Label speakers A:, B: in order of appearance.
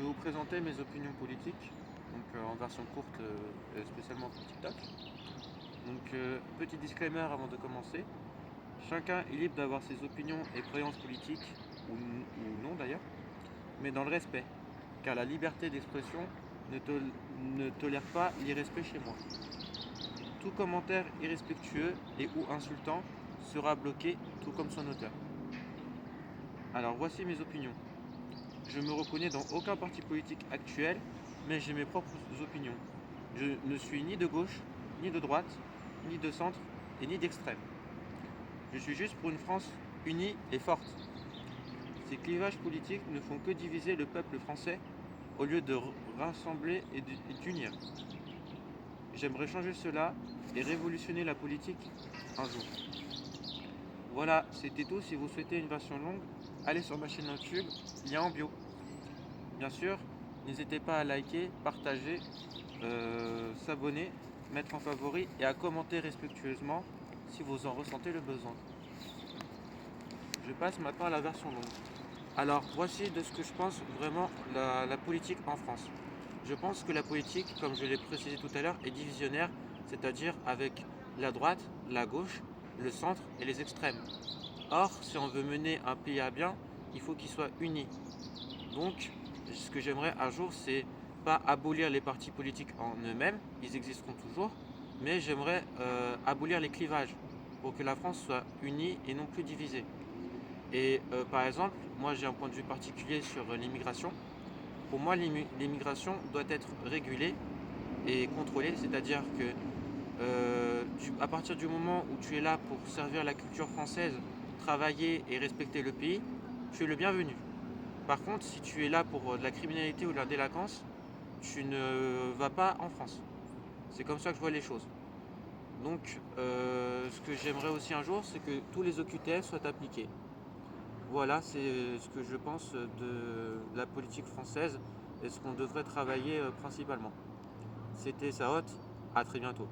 A: vous présenter mes opinions politiques, en version courte, spécialement pour TikTok. Petit disclaimer avant de commencer. Chacun est libre d'avoir ses opinions et croyances politiques, ou non d'ailleurs, mais dans le respect, car la liberté d'expression ne tolère pas l'irrespect chez moi. Tout commentaire irrespectueux et ou insultant sera bloqué, tout comme son auteur. Alors voici mes opinions. Je me reconnais dans aucun parti politique actuel, mais j'ai mes propres opinions. Je ne suis ni de gauche, ni de droite, ni de centre et ni d'extrême. Je suis juste pour une France unie et forte. Ces clivages politiques ne font que diviser le peuple français au lieu de rassembler et d'unir. J'aimerais changer cela et révolutionner la politique un jour. Voilà, c'était tout. Si vous souhaitez une version longue, allez sur ma chaîne YouTube, lien en bio. Bien sûr, n'hésitez pas à liker, partager, s'abonner, mettre en favori et à commenter respectueusement si vous en ressentez le besoin. Je passe maintenant à la version longue. Alors, voici de ce que je pense vraiment la politique en France. Je pense que la politique, comme je l'ai précisé tout à l'heure, est divisionnaire, c'est-à-dire avec la droite, la gauche, le centre et les extrêmes. Or, si on veut mener un pays à bien, il faut qu'il soit uni. Donc, ce que j'aimerais un jour, c'est pas abolir les partis politiques en eux-mêmes, ils existeront toujours, mais j'aimerais abolir les clivages pour que la France soit unie et non plus divisée. Et par exemple, moi j'ai un point de vue particulier sur l'immigration. Pour moi, l'immigration doit être régulée et contrôlée, c'est-à-dire que à partir du moment où tu es là pour servir la culture française, travailler et respecter le pays, tu es le bienvenu. Par contre, si tu es là pour de la criminalité ou de la délinquance, tu ne vas pas en France. C'est comme ça que je vois les choses. Donc, ce que j'aimerais aussi un jour, c'est que tous les OQTF soient appliqués. Voilà, c'est ce que je pense de la politique française et ce qu'on devrait travailler principalement. C'était Saot, à très bientôt.